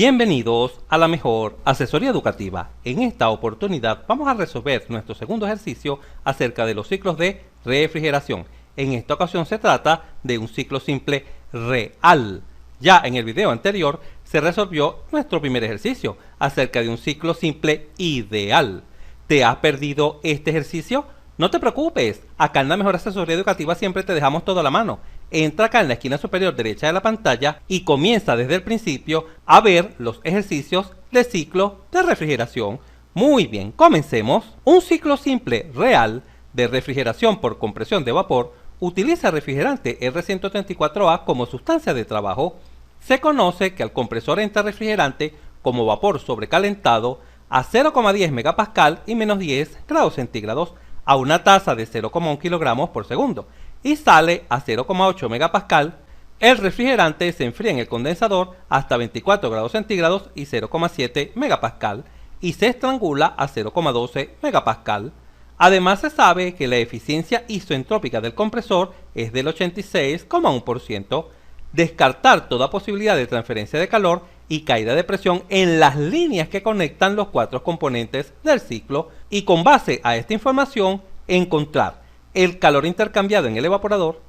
Bienvenidos a la mejor asesoría educativa. En esta oportunidad vamos a resolver nuestro segundo ejercicio acerca de los ciclos de refrigeración. En esta ocasión se trata de un ciclo simple real. Ya en el video anterior se resolvió nuestro primer ejercicio acerca de un ciclo simple ideal. ¿Te has perdido este ejercicio? No te preocupes, acá en la mejor asesoría educativa siempre te dejamos todo a la mano. Entra acá en la esquina superior derecha de la pantalla y comienza desde el principio a ver los ejercicios de ciclo de refrigeración. Muy bien, comencemos. Un ciclo simple real de refrigeración por compresión de vapor utiliza refrigerante R134A como sustancia de trabajo. Se conoce que al compresor entra refrigerante como vapor sobrecalentado a 0,10 megapascal y menos 10 grados centígrados a una tasa de 0,1 kilogramos por segundo y sale a 0,8 megapascal. El refrigerante se enfría en el condensador hasta 24 grados centígrados y 0,7 megapascal y se estrangula a 0,12 megapascal. Además se sabe que la eficiencia isoentrópica del compresor es del 86,1%. Descartar toda posibilidad de transferencia de calor y caída de presión en las líneas que conectan los cuatro componentes del ciclo y con base a esta información encontrar el calor intercambiado en el evaporador,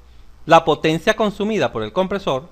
la potencia consumida por el compresor,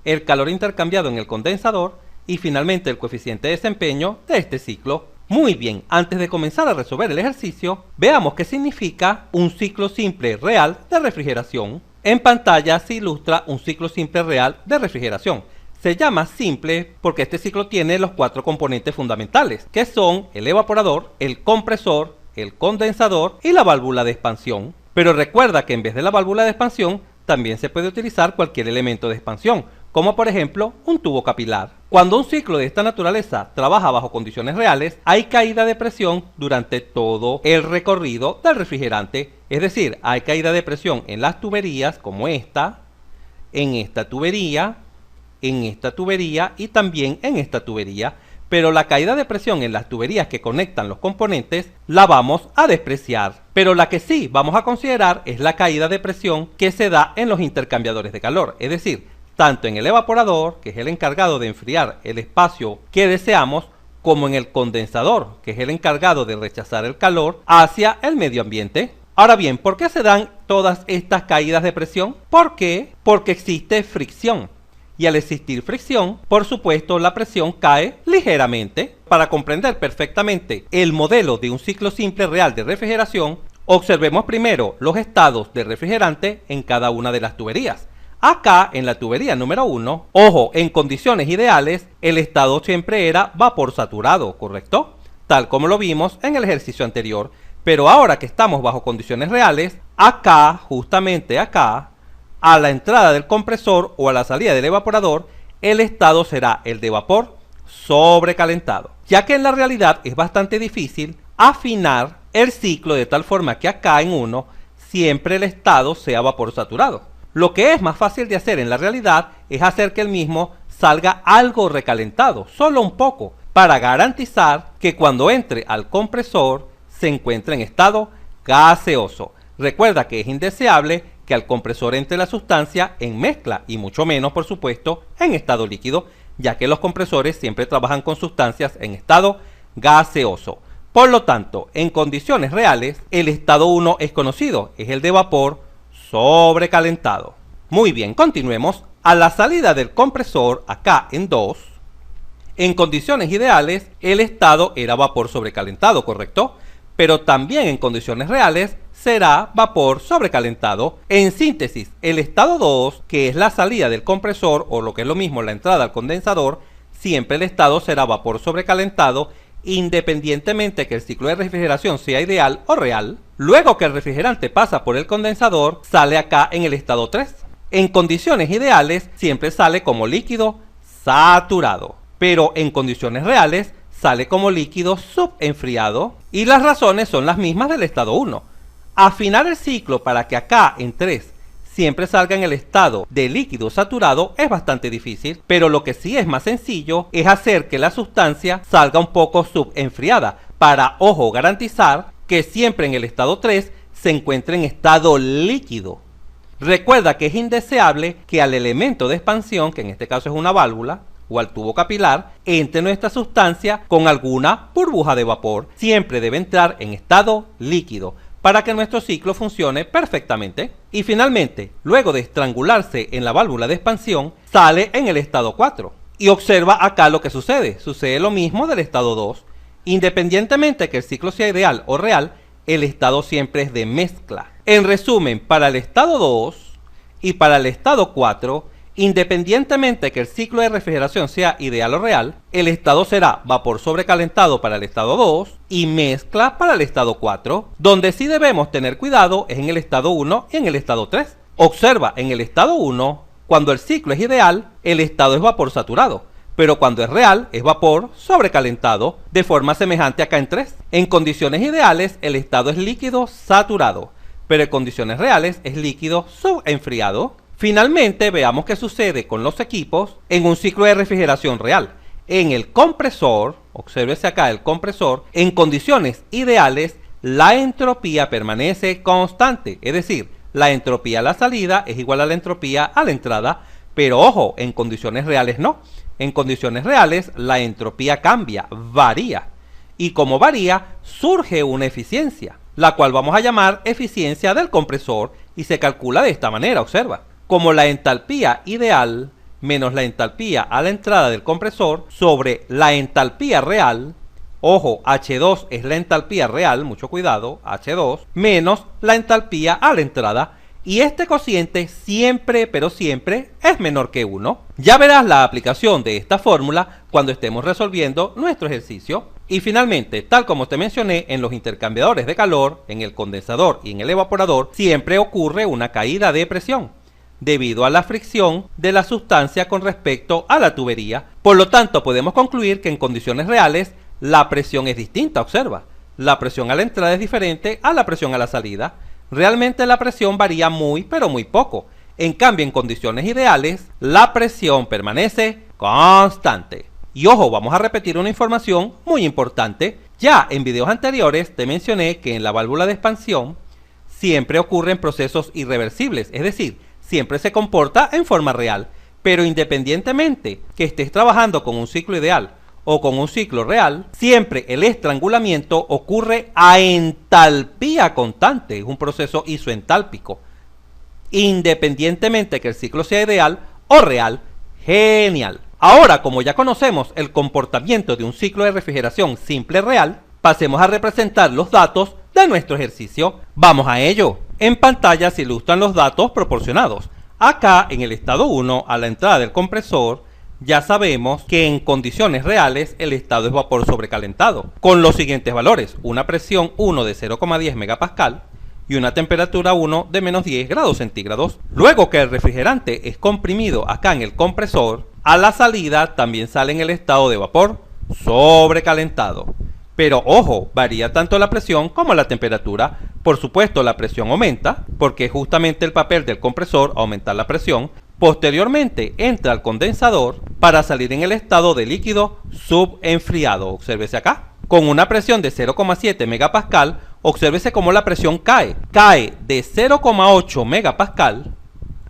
el calor intercambiado en el condensador y finalmente el coeficiente de desempeño de este ciclo. Muy bien, antes de comenzar a resolver el ejercicio, veamos qué significa un ciclo simple real de refrigeración. En pantalla se ilustra un ciclo simple real de refrigeración. Se llama simple porque este ciclo tiene los cuatro componentes fundamentales, que son el evaporador, el compresor, el condensador y la válvula de expansión. Pero recuerda que en vez de la válvula de expansión, también se puede utilizar cualquier elemento de expansión, como por ejemplo un tubo capilar. Cuando un ciclo de esta naturaleza trabaja bajo condiciones reales, hay caída de presión durante todo el recorrido del refrigerante, es decir, hay caída de presión en las tuberías como esta, en esta tubería y también en esta tubería, pero la caída de presión en las tuberías que conectan los componentes la vamos a despreciar. Pero la que sí vamos a considerar es la caída de presión que se da en los intercambiadores de calor, es decir, tanto en el evaporador, que es el encargado de enfriar el espacio que deseamos, como en el condensador, que es el encargado de rechazar el calor hacia el medio ambiente. Ahora bien, ¿por qué se dan todas estas caídas de presión? ¿Por qué? Porque existe fricción. Y al existir fricción, por supuesto, la presión cae ligeramente. Para comprender perfectamente el modelo de un ciclo simple real de refrigeración, observemos primero los estados de refrigerante en cada una de las tuberías. Acá, en la tubería número 1, ojo, en condiciones ideales, el estado siempre era vapor saturado, ¿correcto? Tal como lo vimos en el ejercicio anterior. Pero ahora que estamos bajo condiciones reales, acá, justamente acá, a la entrada del compresor o a la salida del evaporador, el estado será el de vapor sobrecalentado, ya que en la realidad es bastante difícil afinar el ciclo de tal forma que acá en 1 siempre el estado sea vapor saturado. Lo que es más fácil de hacer en la realidad es hacer que el mismo salga algo recalentado, solo un poco, para garantizar que cuando entre al compresor se encuentre en estado gaseoso. Recuerda que es indeseable que al compresor entre la sustancia en mezcla y mucho menos, por supuesto, en estado líquido, ya que los compresores siempre trabajan con sustancias en estado gaseoso. Por lo tanto, en condiciones reales, el estado 1 es conocido, es el de vapor sobrecalentado. Muy bien, continuemos. A la salida del compresor, acá en 2, en condiciones ideales, el estado era vapor sobrecalentado, ¿correcto? Pero también en condiciones reales será vapor sobrecalentado. En síntesis, el estado 2, que es la salida del compresor o lo que es lo mismo la entrada al condensador, siempre el estado será vapor sobrecalentado independientemente que el ciclo de refrigeración sea ideal o real. Luego que el refrigerante pasa por el condensador, sale acá en el estado 3. En condiciones ideales siempre sale como líquido saturado, pero en condiciones reales sale como líquido subenfriado y las razones son las mismas del estado 1. Afinar el ciclo para que acá en 3 siempre salga en el estado de líquido saturado es bastante difícil, pero lo que sí es más sencillo es hacer que la sustancia salga un poco subenfriada para, ojo, garantizar que siempre en el estado 3 se encuentre en estado líquido. Recuerda que es indeseable que al elemento de expansión, que en este caso es una válvula, o al tubo capilar, entre nuestra sustancia con alguna burbuja de vapor. Siempre debe entrar en estado líquido para que nuestro ciclo funcione perfectamente. Y finalmente, luego de estrangularse en la válvula de expansión, sale en el estado 4. Y observa acá lo que sucede. Sucede lo mismo del estado 2. Independientemente que el ciclo sea ideal o real, el estado siempre es de mezcla. En resumen, para el estado 2 y para el estado 4, independientemente que el ciclo de refrigeración sea ideal o real, el estado será vapor sobrecalentado para el estado 2 y mezcla para el estado 4. Donde sí debemos tener cuidado es en el estado 1 y en el estado 3. Observa, en el estado 1, cuando el ciclo es ideal, el estado es vapor saturado, pero cuando es real, es vapor sobrecalentado, de forma semejante acá en 3. En condiciones ideales, el estado es líquido saturado, pero en condiciones reales es líquido subenfriado. Finalmente, veamos qué sucede con los equipos en un ciclo de refrigeración real. En el compresor, obsérvese acá el compresor, en condiciones ideales, la entropía permanece constante, es decir, la entropía a la salida es igual a la entropía a la entrada, pero ojo, en condiciones reales no. En condiciones reales, la entropía cambia, varía. Y como varía, surge una eficiencia, la cual vamos a llamar eficiencia del compresor y se calcula de esta manera, observa. Como la entalpía ideal menos la entalpía a la entrada del compresor sobre la entalpía real, ojo, H2 es la entalpía real, mucho cuidado, H2, menos la entalpía a la entrada, y este cociente siempre, pero siempre, es menor que 1. Ya verás la aplicación de esta fórmula cuando estemos resolviendo nuestro ejercicio. Y finalmente, tal como te mencioné, en los intercambiadores de calor, en el condensador y en el evaporador, siempre ocurre una caída de presión, debido a la fricción de la sustancia con respecto a la tubería. Por lo tanto, podemos concluir que en condiciones reales, la presión es distinta, observa. La presión a la entrada es diferente a la presión a la salida. Realmente la presión varía muy, pero muy poco. En cambio, en condiciones ideales, la presión permanece constante. Y ojo, vamos a repetir una información muy importante. Ya en videos anteriores te mencioné que en la válvula de expansión siempre ocurren procesos irreversibles, es decir, siempre se comporta en forma real. Pero independientemente que estés trabajando con un ciclo ideal o con un ciclo real, siempre el estrangulamiento ocurre a entalpía constante, es un proceso isoentálpico. Independientemente que el ciclo sea ideal o real, genial. Ahora, como ya conocemos el comportamiento de un ciclo de refrigeración simple real, pasemos a representar los datos de nuestro ejercicio. Vamos a ello. En pantalla se ilustran los datos proporcionados. Acá, en el estado 1, a la entrada del compresor, ya sabemos que en condiciones reales el estado es vapor sobrecalentado, con los siguientes valores: una presión 1 de 0,10 megapascal y una temperatura 1 de menos 10 grados centígrados. Luego que el refrigerante es comprimido acá en el compresor, a la salida también sale en el estado de vapor sobrecalentado. Pero ojo, varía tanto la presión como la temperatura. Por supuesto, la presión aumenta, porque es justamente el papel del compresor aumentar la presión. Posteriormente entra al condensador para salir en el estado de líquido subenfriado. Obsérvese acá. Con una presión de 0,7 megapascal, obsérvese cómo la presión cae. Cae de 0,8 megapascal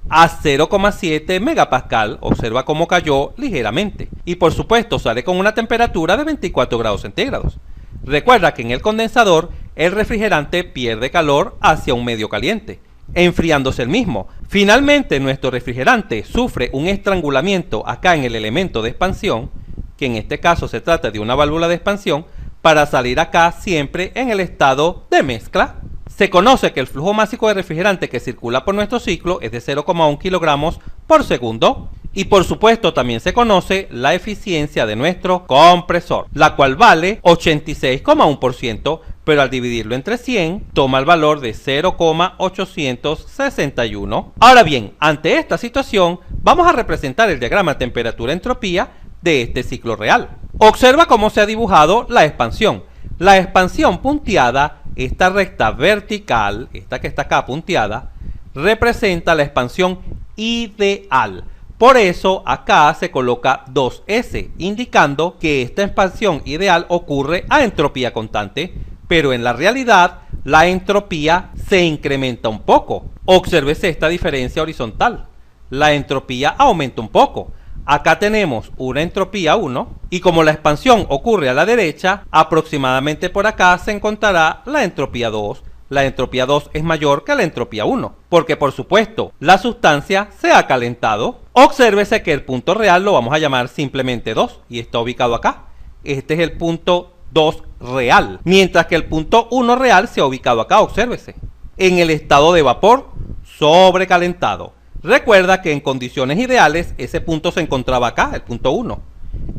a 0,7 megapascal. Observa cómo cayó ligeramente. Y por supuesto sale con una temperatura de 24 grados centígrados. Recuerda que en el condensador el refrigerante pierde calor hacia un medio caliente, enfriándose el mismo. Finalmente, nuestro refrigerante sufre un estrangulamiento acá en el elemento de expansión, que en este caso se trata de una válvula de expansión, para salir acá siempre en el estado de mezcla. Se conoce que el flujo másico de refrigerante que circula por nuestro ciclo es de 0,1 kilogramos por segundo. Y por supuesto también se conoce la eficiencia de nuestro compresor, la cual vale 86,1%, pero al dividirlo entre 100 toma el valor de 0,861. Ahora bien, ante esta situación vamos a representar el diagrama temperatura-entropía de este ciclo real. Observa cómo se ha dibujado la expansión. La expansión punteada, esta recta vertical, esta que está acá punteada, representa la expansión ideal. Por eso acá se coloca 2S, indicando que esta expansión ideal ocurre a entropía constante, pero en la realidad la entropía se incrementa un poco. Obsérvese esta diferencia horizontal. La entropía aumenta un poco. Acá tenemos una entropía 1 y como la expansión ocurre a la derecha, aproximadamente por acá se encontrará la entropía 2. La entropía 2 es mayor que la entropía 1, porque por supuesto la sustancia se ha calentado. Obsérvese que el punto real lo vamos a llamar simplemente 2 y está ubicado acá. Este es el punto 2 real, mientras que el punto 1 real se ha ubicado acá, obsérvese, en el estado de vapor sobrecalentado. Recuerda que en condiciones ideales ese punto se encontraba acá, el punto 1,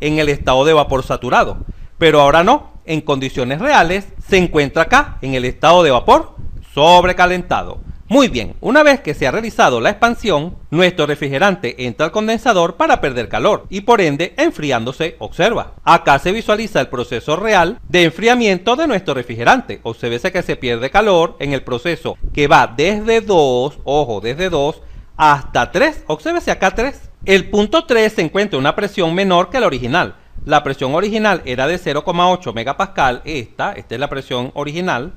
en el estado de vapor saturado, pero ahora no, en condiciones reales se encuentra acá, en el estado de vapor sobrecalentado. Muy bien, una vez que se ha realizado la expansión, nuestro refrigerante entra al condensador para perder calor y por ende enfriándose. Observa, acá se visualiza el proceso real de enfriamiento de nuestro refrigerante. Observe que se pierde calor en el proceso que va desde 2, ojo, desde 2 hasta 3, obsérvese acá 3. El punto 3 se encuentra a una presión menor que la original. La presión original era de 0,8 megapascal, esta es la presión original,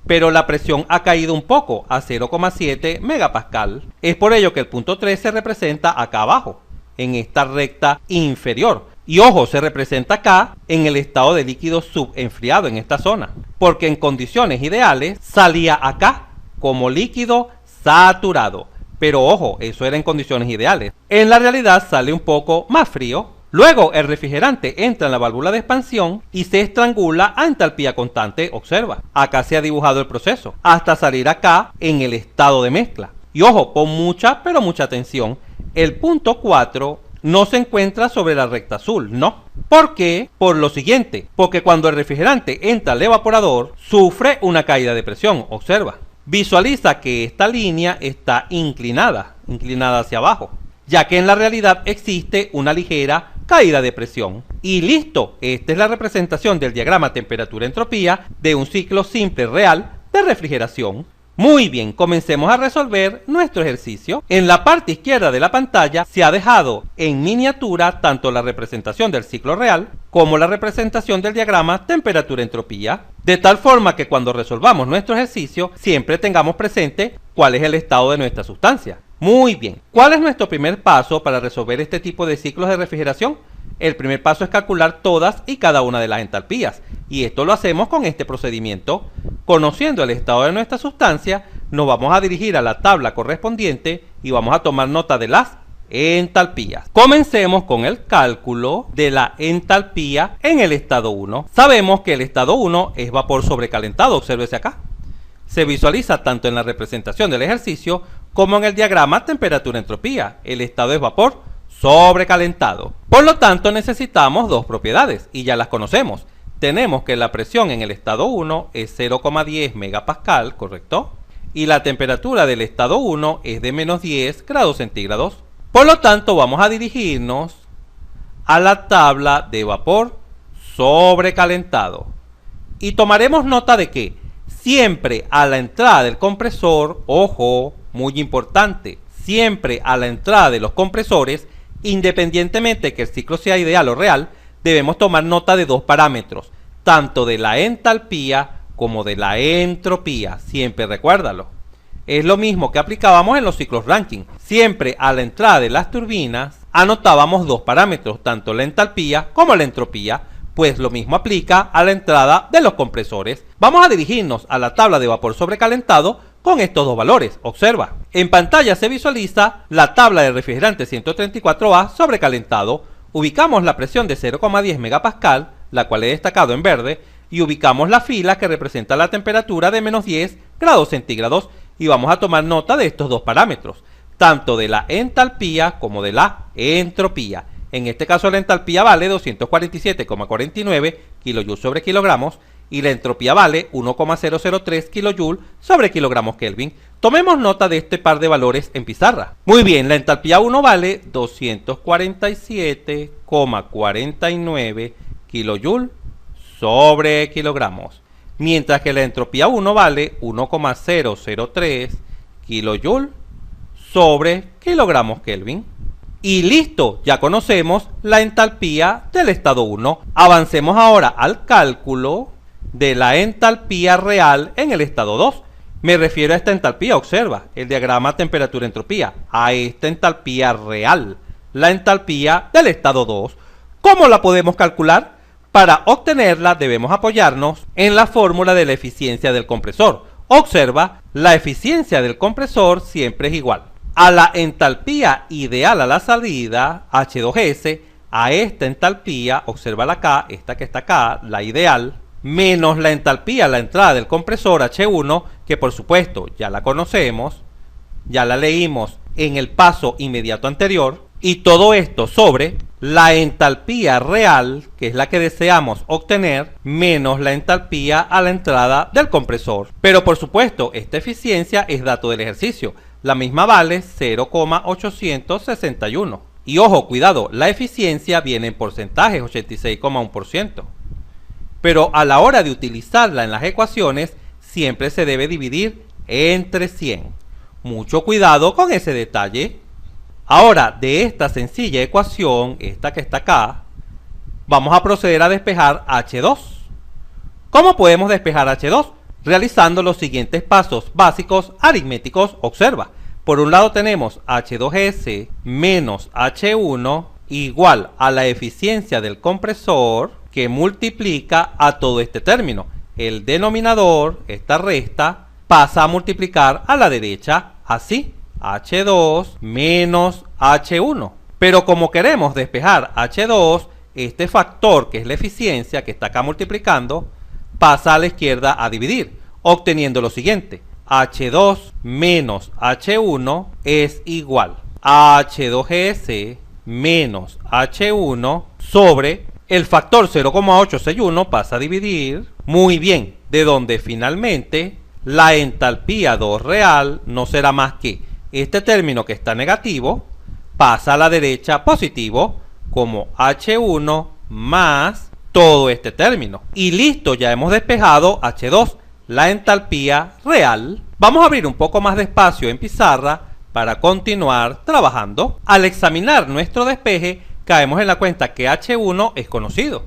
pero la presión ha caído un poco a 0,7 megapascal. Es por ello que el punto 3 se representa acá abajo, en esta recta inferior. Y ojo, se representa acá en el estado de líquido subenfriado, en esta zona, porque en condiciones ideales salía acá como líquido saturado. Pero ojo, eso era en condiciones ideales. En la realidad sale un poco más frío. Luego el refrigerante entra en la válvula de expansión y se estrangula a entalpía constante. Observa, acá se ha dibujado el proceso hasta salir acá en el estado de mezcla. Y ojo, pon mucha pero mucha atención, el punto 4 no se encuentra sobre la recta azul, no. ¿Por qué? Por lo siguiente, porque cuando el refrigerante entra al evaporador sufre una caída de presión. Observa, visualiza que esta línea está inclinada hacia abajo, ya que en la realidad existe una ligera caída de presión. Y listo, esta es la representación del diagrama temperatura-entropía de un ciclo simple real de refrigeración. Muy bien, comencemos a resolver nuestro ejercicio. En la parte izquierda de la pantalla se ha dejado en miniatura tanto la representación del ciclo real como la representación del diagrama temperatura-entropía, de tal forma que cuando resolvamos nuestro ejercicio siempre tengamos presente cuál es el estado de nuestra sustancia. Muy bien, ¿cuál es nuestro primer paso para resolver este tipo de ciclos de refrigeración? El primer paso es calcular todas y cada una de las entalpías, y esto lo hacemos con este procedimiento. Conociendo el estado de nuestra sustancia, nos vamos a dirigir a la tabla correspondiente y vamos a tomar nota de las entalpías. Comencemos con el cálculo de la entalpía en el estado 1. Sabemos que el estado 1 es vapor sobrecalentado, obsérvese acá. Se visualiza tanto en la representación del ejercicio como en el diagrama temperatura-entropía. El estado es vapor sobrecalentado. Por lo tanto, necesitamos dos propiedades y ya las conocemos. Tenemos que la presión en el estado 1 es 0,10 megapascal, ¿correcto? Y la temperatura del estado 1 es de menos 10 grados centígrados. Por lo tanto, vamos a dirigirnos a la tabla de vapor sobrecalentado. Y tomaremos nota de que siempre a la entrada del compresor, ojo, muy importante, siempre a la entrada de los compresores, independientemente que el ciclo sea ideal o real, debemos tomar nota de dos parámetros, tanto de la entalpía como de la entropía. Siempre recuérdalo. Es lo mismo que aplicábamos en los ciclos Rankine. Siempre a la entrada de las turbinas anotábamos dos parámetros, tanto la entalpía como la entropía. Pues lo mismo aplica a la entrada de los compresores. Vamos a dirigirnos a la tabla de vapor sobrecalentado con estos dos valores. Observa, en pantalla se visualiza la tabla del refrigerante 134A sobrecalentado. Ubicamos la presión de 0,10 megapascal, la cual he destacado en verde, y ubicamos la fila que representa la temperatura de menos 10 grados centígrados y vamos a tomar nota de estos dos parámetros, tanto de la entalpía como de la entropía. En este caso la entalpía vale 247,49 kJ sobre kilogramos y la entropía vale 1,003 kJ sobre kilogramos Kelvin. Tomemos nota de este par de valores en pizarra. Muy bien, la entalpía 1 vale 247,49 kJ sobre kilogramos, mientras que la entropía 1 vale 1,003 kJ sobre kilogramos Kelvin. Y listo, ya conocemos la entalpía del estado 1. Avancemos ahora al cálculo de la entalpía real en el estado 2. Me refiero a esta entalpía, observa, el diagrama temperatura-entropía, a esta entalpía real, la entalpía del estado 2. ¿Cómo la podemos calcular? Para obtenerla debemos apoyarnos en la fórmula de la eficiencia del compresor. Observa, la eficiencia del compresor siempre es igual a la entalpía ideal a la salida, H2S, a esta entalpía, obsérvala acá, esta que está acá, la ideal, menos la entalpía a la entrada del compresor, H1, que por supuesto ya la conocemos, ya la leímos en el paso inmediato anterior, y todo esto sobre la entalpía real, que es la que deseamos obtener, menos la entalpía a la entrada del compresor. Pero por supuesto, esta eficiencia es dato del ejercicio. La misma vale 0,861. Y ojo, cuidado, la eficiencia viene en porcentajes, 86,1%. Pero a la hora de utilizarla en las ecuaciones, siempre se debe dividir entre 100. Mucho cuidado con ese detalle. Ahora, de esta sencilla ecuación, esta que está acá, vamos a proceder a despejar H2. ¿Cómo podemos despejar H2? Realizando los siguientes pasos básicos aritméticos. Observa, por un lado tenemos H2S menos H1 igual a la eficiencia del compresor que multiplica a todo este término. El denominador, esta resta, pasa a multiplicar a la derecha, así. H2 menos H1. Pero como queremos despejar H2, este factor que es la eficiencia que está acá multiplicando, pasa a la izquierda a dividir, obteniendo lo siguiente. H2 menos H1 es igual a H2S menos H1 sobre el factor 0,861 pasa a dividir. Muy bien, de donde finalmente la entalpía 2 real no será más que este término que está negativo pasa a la derecha positivo como H1 más todo este término. Y listo, ya hemos despejado H2, la entalpía real. Vamos a abrir un poco más de espacio en pizarra para continuar trabajando. Al examinar nuestro despeje, caemos en la cuenta que H1 es conocido.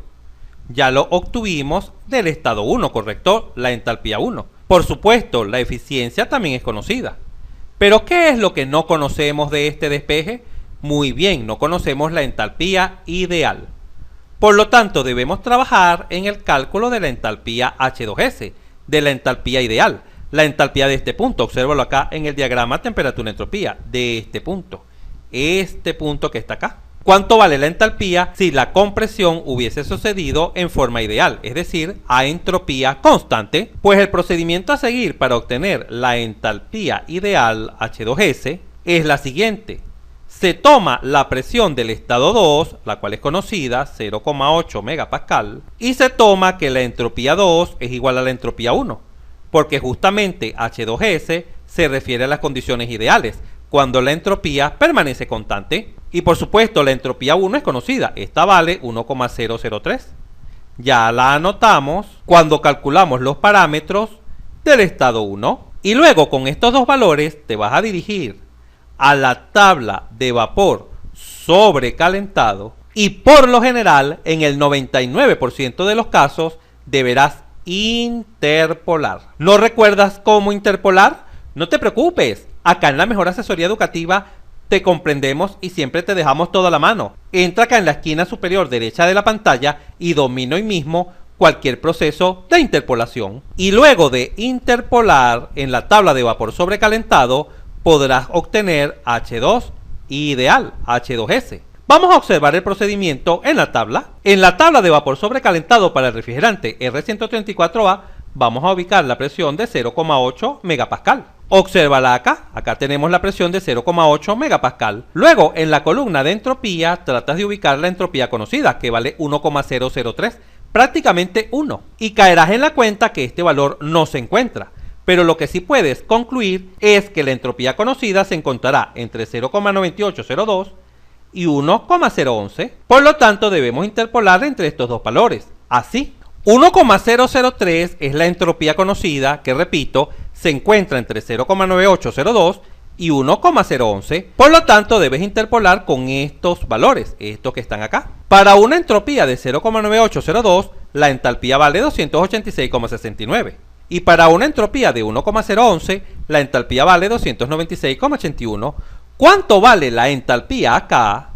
Ya lo obtuvimos del estado 1, ¿correcto? La entalpía 1. Por supuesto, la eficiencia también es conocida. ¿Pero qué es lo que no conocemos de este despeje? Muy bien, no conocemos la entalpía ideal. Por lo tanto, debemos trabajar en el cálculo de la entalpía H2S, de la entalpía ideal. La entalpía de este punto, obsérvalo acá en el diagrama temperatura-entropía, de este punto que está acá. ¿Cuánto vale la entalpía si la compresión hubiese sucedido en forma ideal, es decir, a entropía constante? Pues el procedimiento a seguir para obtener la entalpía ideal H2S es la siguiente. Se toma la presión del estado 2, la cual es conocida, 0,8 megapascal, y se toma que la entropía 2 es igual a la entropía 1, porque justamente H2S se refiere a las condiciones ideales, cuando la entropía permanece constante. Y por supuesto la entropía 1 es conocida, esta vale 1,003. Ya la anotamos cuando calculamos los parámetros del estado 1. Y luego con estos dos valores te vas a dirigir a la tabla de vapor sobrecalentado y por lo general en el 99% de los casos deberás interpolar. ¿No recuerdas cómo interpolar? No te preocupes, acá en la Mejor Asesoría Educativa te comprendemos y siempre te dejamos toda la mano. Entra acá en la esquina superior derecha de la pantalla y domina hoy mismo cualquier proceso de interpolación. Y luego de interpolar en la tabla de vapor sobrecalentado podrás obtener H2 ideal, H2S. Vamos a observar el procedimiento en la tabla. En la tabla de vapor sobrecalentado para el refrigerante R134A vamos a ubicar la presión de 0,8 megapascal. Obsérvala acá, acá tenemos la presión de 0,8 megapascal. Luego, en la columna de entropía, tratas de ubicar la entropía conocida, que vale 1,003, prácticamente 1. Y caerás en la cuenta que este valor no se encuentra. Pero lo que sí puedes concluir es que la entropía conocida se encontrará entre 0,9802 y 1,011. Por lo tanto, debemos interpolar entre estos dos valores. Así, 1,003 es la entropía conocida, que repito, se encuentra entre 0,9802 y 1,011. Por lo tanto, debes interpolar con estos valores, estos que están acá. Para una entropía de 0,9802, la entalpía vale 286,69. Y para una entropía de 1,011, la entalpía vale 296,81. ¿Cuánto vale la entalpía acá?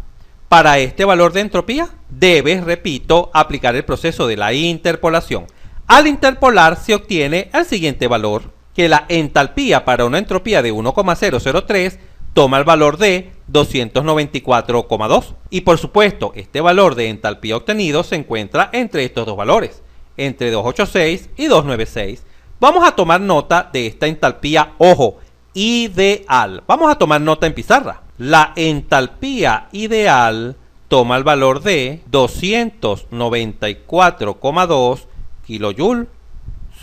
Para este valor de entropía, debes, repito, aplicar el proceso de la interpolación. Al interpolar se obtiene el siguiente valor, que la entalpía para una entropía de 1,003 toma el valor de 294,2. Y por supuesto, este valor de entalpía obtenido se encuentra entre estos dos valores, entre 286 y 296. Vamos a tomar nota de esta entalpía, ojo, ideal. Vamos a tomar nota en pizarra. La entalpía ideal toma el valor de 294,2 kilojoule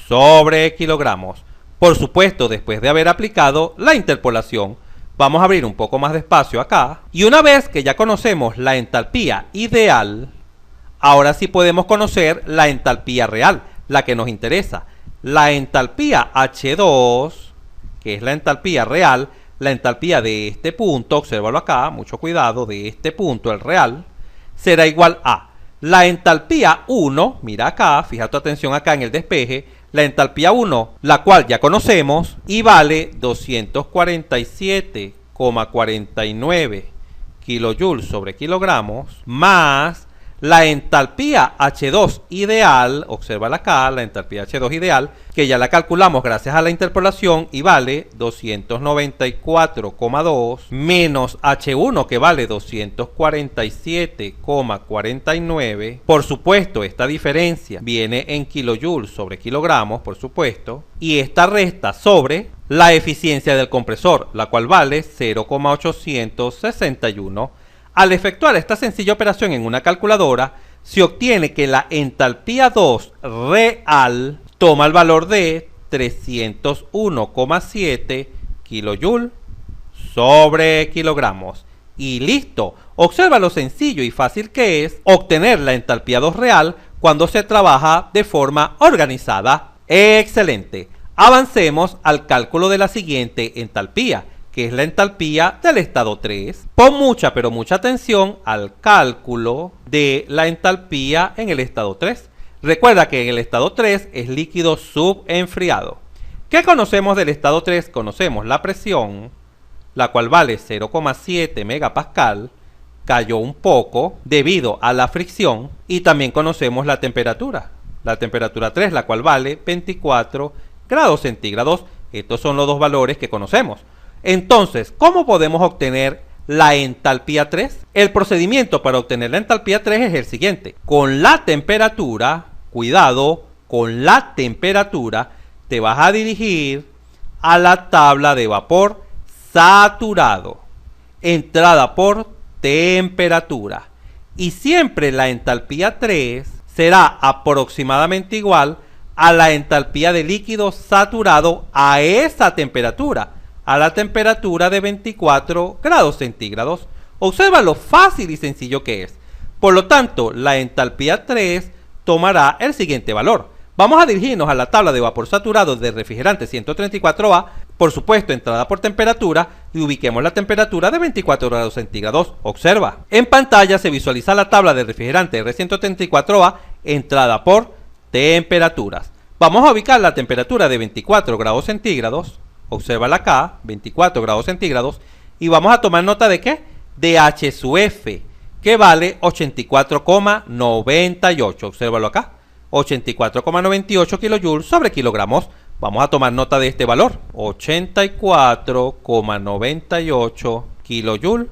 sobre kilogramos. Por supuesto, después de haber aplicado la interpolación. Vamos a abrir un poco más de espacio acá. Y una vez que ya conocemos la entalpía ideal, ahora sí podemos conocer la entalpía real, la que nos interesa. La entalpía H2, que es la entalpía real, la entalpía de este punto, obsérvalo acá, mucho cuidado, de este punto, el real, será igual a la entalpía 1, mira acá, fija tu atención acá en el despeje, la entalpía 1, la cual ya conocemos, y vale 247,49 kilojoules sobre kilogramos, más la entalpía H2 ideal, obsérvala acá, la entalpía H2 ideal, que ya la calculamos gracias a la interpolación y vale 294,2 menos H1 que vale 247,49. Por supuesto, esta diferencia viene en kilojoules sobre kilogramos, por supuesto, y esta resta sobre la eficiencia del compresor, la cual vale 0,861. Al efectuar esta sencilla operación en una calculadora, se obtiene que la entalpía 2 real toma el valor de 301,7 kilojoule sobre kilogramos. Y listo. Observa lo sencillo y fácil que es obtener la entalpía 2 real cuando se trabaja de forma organizada. ¡Excelente! Avancemos al cálculo de la siguiente entalpía, que es la entalpía del estado 3. Pon mucha pero mucha atención al cálculo de la entalpía en el estado 3. Recuerda que en el estado 3 es líquido subenfriado. ¿Qué conocemos del estado 3? Conocemos la presión, la cual vale 0,7 megapascal, cayó un poco debido a la fricción, y también conocemos la temperatura 3, la cual vale 24 grados centígrados. Estos son los dos valores que conocemos. Entonces, ¿cómo podemos obtener la entalpía 3? El procedimiento para obtener la entalpía 3 es el siguiente. Con la temperatura, cuidado, con la temperatura, te vas a dirigir a la tabla de vapor saturado, entrada por temperatura. Y siempre la entalpía 3 será aproximadamente igual a la entalpía de líquido saturado a esa temperatura, a la temperatura de 24 grados centígrados. Observa lo fácil y sencillo que es. Por lo tanto, la entalpía 3 tomará el siguiente valor. Vamos a dirigirnos a la tabla de vapor saturado del refrigerante 134A, por supuesto entrada por temperatura, y ubiquemos la temperatura de 24 grados centígrados. Observa, en pantalla se visualiza la tabla del refrigerante R134A, entrada por temperaturas. Vamos a ubicar la temperatura de 24 grados centígrados. Obsérvala acá, 24 grados centígrados, y vamos a tomar nota de ¿qué? De H sub F, que vale 84,98. Obsérvalo acá, 84,98 kilojoules sobre kilogramos. Vamos a tomar nota de este valor, 84,98 kilojoules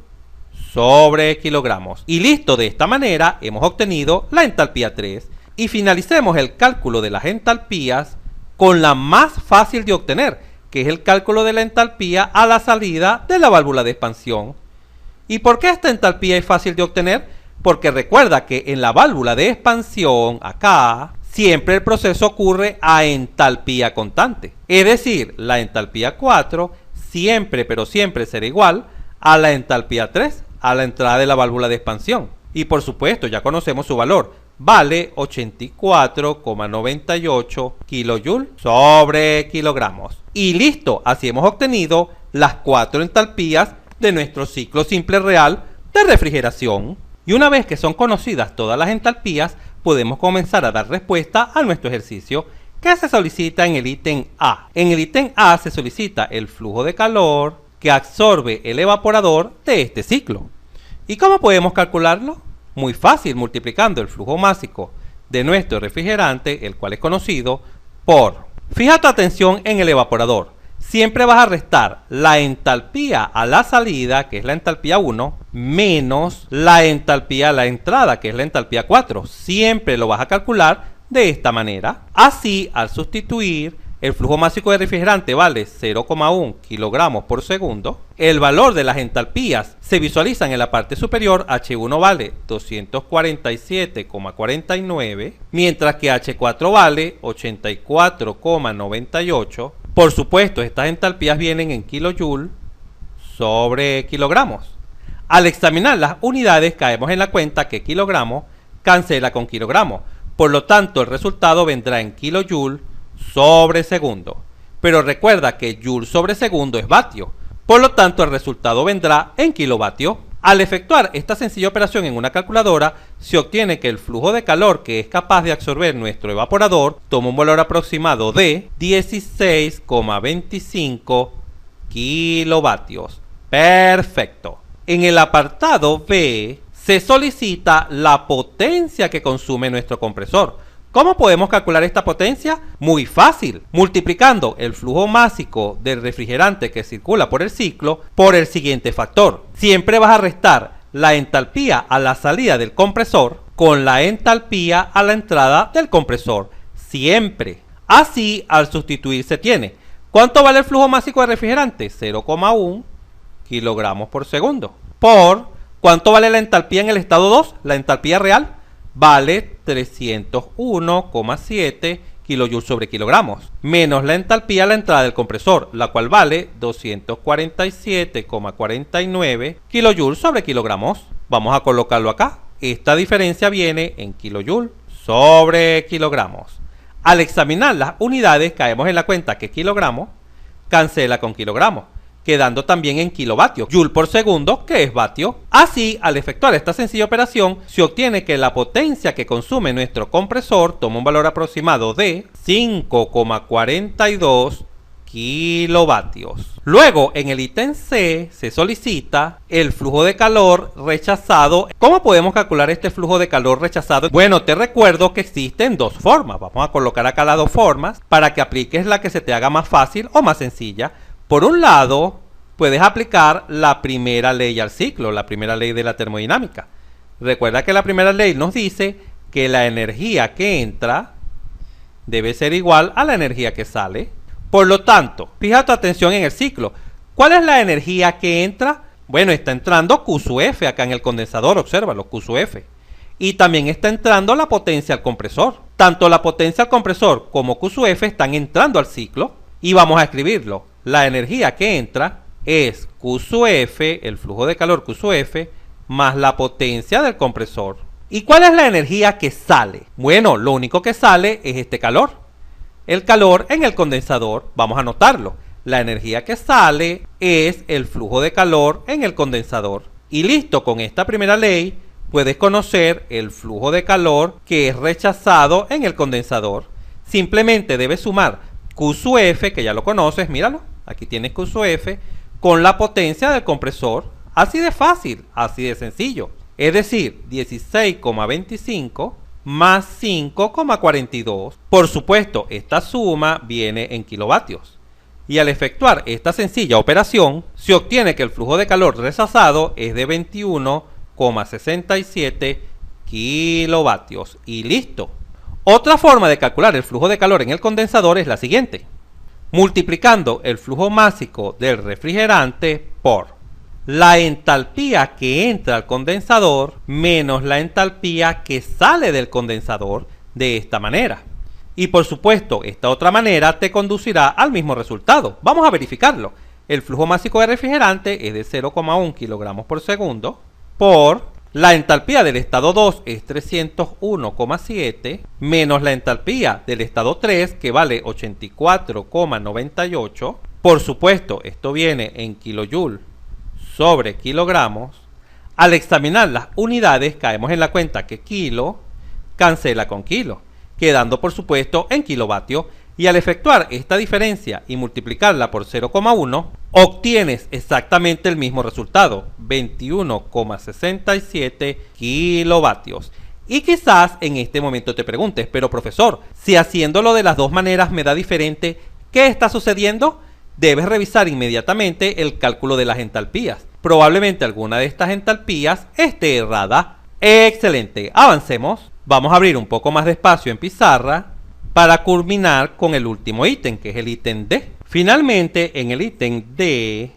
sobre kilogramos. Y listo, de esta manera hemos obtenido la entalpía 3. Y finalicemos el cálculo de las entalpías con la más fácil de obtener, que es el cálculo de la entalpía a la salida de la válvula de expansión. ¿Y por qué esta entalpía es fácil de obtener? Porque recuerda que en la válvula de expansión, acá, siempre el proceso ocurre a entalpía constante. Es decir, la entalpía 4 siempre, pero siempre será igual a la entalpía 3, a la entrada de la válvula de expansión. Y por supuesto, ya conocemos su valor. Vale 84,98 kilojoules sobre kilogramos. Y listo, así hemos obtenido las 4 entalpías de nuestro ciclo simple real de refrigeración. Y una vez que son conocidas todas las entalpías, podemos comenzar a dar respuesta a nuestro ejercicio que se solicita en el ítem A. En el ítem A se solicita el flujo de calor que absorbe el evaporador de este ciclo. ¿Y cómo podemos calcularlo? Muy fácil, multiplicando el flujo másico de nuestro refrigerante, el cual es conocido, por... Fija tu atención en el evaporador. Siempre vas a restar la entalpía a la salida, que es la entalpía 1, menos la entalpía a la entrada, que es la entalpía 4. Siempre lo vas a calcular de esta manera. Así, al sustituir, el flujo másico de refrigerante vale 0,1 kilogramos por segundo. El valor de las entalpías se visualizan en la parte superior. H1 vale 247,49, mientras que H4 vale 84,98. Por supuesto, estas entalpías vienen en kilojoule sobre kilogramos. Al examinar las unidades, caemos en la cuenta que kilogramo cancela con kilogramo. Por lo tanto, el resultado vendrá en kilojoule sobre segundo. Pero recuerda que joule sobre segundo es vatio. Por lo tanto, el resultado vendrá en kilovatio. Al efectuar esta sencilla operación en una calculadora, se obtiene que el flujo de calor que es capaz de absorber nuestro evaporador toma un valor aproximado de 16,25 kilovatios. Perfecto. En el apartado B se solicita la potencia que consume nuestro compresor. ¿Cómo podemos calcular esta potencia? Muy fácil, multiplicando el flujo másico del refrigerante que circula por el ciclo por el siguiente factor. Siempre vas a restar la entalpía a la salida del compresor con la entalpía a la entrada del compresor. Siempre. Así, al sustituir se tiene. ¿Cuánto vale el flujo másico de refrigerante? 0,1 kilogramos por segundo. Por, ¿cuánto vale la entalpía en el estado 2? La entalpía real vale 301,7 kilojoules sobre kilogramos, menos la entalpía a la entrada del compresor, la cual vale 247,49 kilojoules sobre kilogramos. Vamos a colocarlo acá. Esta diferencia viene en kilojoules sobre kilogramos. Al examinar las unidades, caemos en la cuenta que kilogramo cancela con kilogramo, quedando también en kilovatios, joule por segundo, que es vatio. Así, al efectuar esta sencilla operación, se obtiene que la potencia que consume nuestro compresor toma un valor aproximado de 5,42 kilovatios. Luego, en el ítem C, se solicita el flujo de calor rechazado. ¿Cómo podemos calcular este flujo de calor rechazado? Bueno, te recuerdo que existen dos formas. Vamos a colocar acá las dos formas para que apliques la que se te haga más fácil o más sencilla. Por un lado, puedes aplicar la primera ley al ciclo, la primera ley de la termodinámica. Recuerda que la primera ley nos dice que la energía que entra debe ser igual a la energía que sale. Por lo tanto, fija tu atención en el ciclo. ¿Cuál es la energía que entra? Bueno, está entrando Q sub F acá en el condensador, obsérvalo, Q sub F. Y también está entrando la potencia al compresor. Tanto la potencia al compresor como Q sub F están entrando al ciclo. Y vamos a escribirlo. La energía que entra es Q sub F, el flujo de calor Q sub F, más la potencia del compresor. ¿Y cuál es la energía que sale? Bueno, lo único que sale es este calor. El calor en el condensador, vamos a anotarlo. La energía que sale es el flujo de calor en el condensador. Y listo, con esta primera ley puedes conocer el flujo de calor que es rechazado en el condensador. Simplemente debes sumar Q sub F, que ya lo conoces, míralo. Aquí tienes Q sub F con la potencia del compresor. Así de fácil, así de sencillo. Es decir, 16,25 más 5,42. Por supuesto, esta suma viene en kilovatios. Y al efectuar esta sencilla operación, se obtiene que el flujo de calor rechazado es de 21,67 kilovatios. Y listo. Otra forma de calcular el flujo de calor en el condensador es la siguiente. Multiplicando el flujo másico del refrigerante por la entalpía que entra al condensador menos la entalpía que sale del condensador de esta manera. Y por supuesto, esta otra manera te conducirá al mismo resultado. Vamos a verificarlo. El flujo másico de refrigerante es de 0,1 kilogramos por segundo por la entalpía del estado 2 es 301,7 menos la entalpía del estado 3 que vale 84,98. Por supuesto, esto viene en kilojoule sobre kilogramos. Al examinar las unidades caemos en la cuenta que kilo cancela con kilo, quedando por supuesto en kilovatio. Y al efectuar esta diferencia y multiplicarla por 0,1, obtienes exactamente el mismo resultado, 21,67 kilovatios. Y quizás en este momento te preguntes, pero profesor, si haciéndolo de las dos maneras me da diferente, ¿qué está sucediendo? Debes revisar inmediatamente el cálculo de las entalpías. Probablemente alguna de estas entalpías esté errada. Excelente, avancemos. Vamos a abrir un poco más de espacio en pizarra para culminar con el último ítem, que es el ítem D. Finalmente, en el ítem D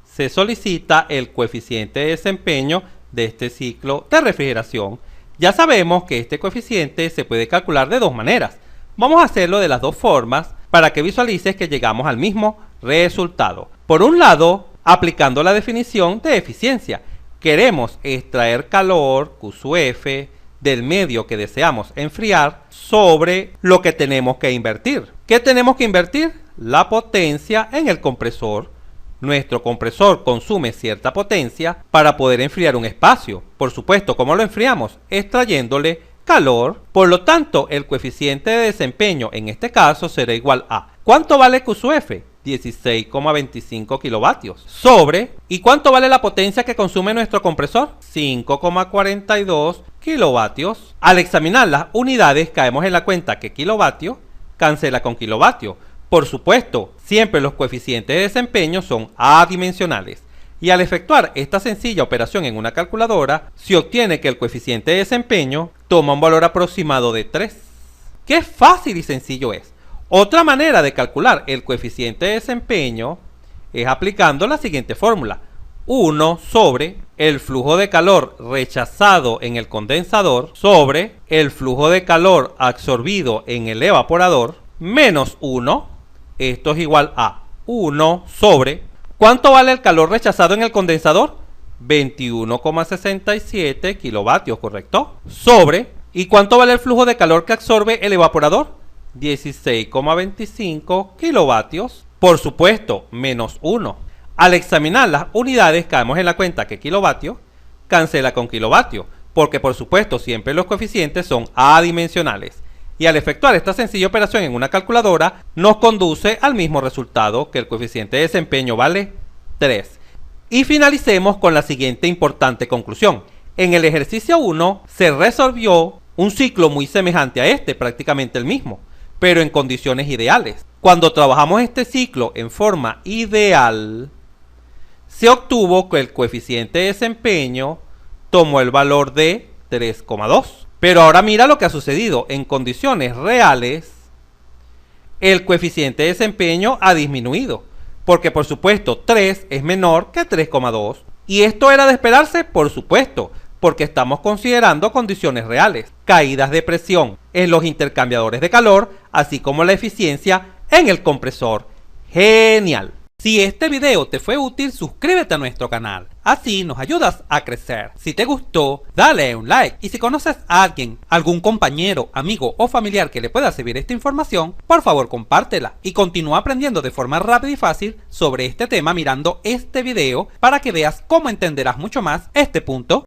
se solicita el coeficiente de desempeño de este ciclo de refrigeración. Ya sabemos que este coeficiente se puede calcular de dos maneras. Vamos a hacerlo de las dos formas para que visualices que llegamos al mismo resultado. Por un lado, aplicando la definición de eficiencia. Queremos extraer calor, Q sub F, del medio que deseamos enfriar sobre lo que tenemos que invertir. ¿Qué tenemos que invertir? La potencia en el compresor. Nuestro compresor consume cierta potencia para poder enfriar un espacio. Por supuesto, ¿cómo lo enfriamos? Extrayéndole calor. Por lo tanto, el coeficiente de desempeño en este caso será igual a ¿cuánto vale Q sub F? 16,25 kilovatios sobre ¿y cuánto vale la potencia que consume nuestro compresor? 5,42 kilovatios. Al examinar las unidades caemos en la cuenta que kilovatio cancela con kilovatio. Por supuesto, siempre los coeficientes de desempeño son adimensionales y al efectuar esta sencilla operación en una calculadora se obtiene que el coeficiente de desempeño toma un valor aproximado de 3. ¡Qué fácil y sencillo es! Otra manera de calcular el coeficiente de desempeño es aplicando la siguiente fórmula: 1 sobre el flujo de calor rechazado en el condensador sobre el flujo de calor absorbido en el evaporador menos 1. Esto es igual a 1 sobre ¿cuánto vale el calor rechazado en el condensador? 21,67 kilovatios, ¿correcto? Sobre ¿y cuánto vale el flujo de calor que absorbe el evaporador? 16,25 kilovatios. Por supuesto, menos 1. Al examinar las unidades caemos en la cuenta que kilovatio cancela con kilovatio, porque por supuesto siempre los coeficientes son adimensionales. Y al efectuar esta sencilla operación en una calculadora nos conduce al mismo resultado, que el coeficiente de desempeño vale 3. Y finalicemos con la siguiente importante conclusión. En el ejercicio 1 se resolvió un ciclo muy semejante a este, prácticamente el mismo, pero en condiciones ideales. Cuando trabajamos este ciclo en forma ideal, se obtuvo que el coeficiente de desempeño tomó el valor de 3,2. Pero ahora mira lo que ha sucedido. En condiciones reales, el coeficiente de desempeño ha disminuido, porque por supuesto 3 es menor que 3,2. ¿Y esto era de esperarse? Por supuesto, porque estamos considerando condiciones reales, caídas de presión en los intercambiadores de calor, así como la eficiencia en el compresor. ¡Genial! Si este video te fue útil, suscríbete a nuestro canal, así nos ayudas a crecer. Si te gustó, dale un like, y si conoces a alguien, algún compañero, amigo o familiar que le pueda servir esta información, por favor compártela y continúa aprendiendo de forma rápida y fácil sobre este tema mirando este video para que veas cómo entenderás mucho más este punto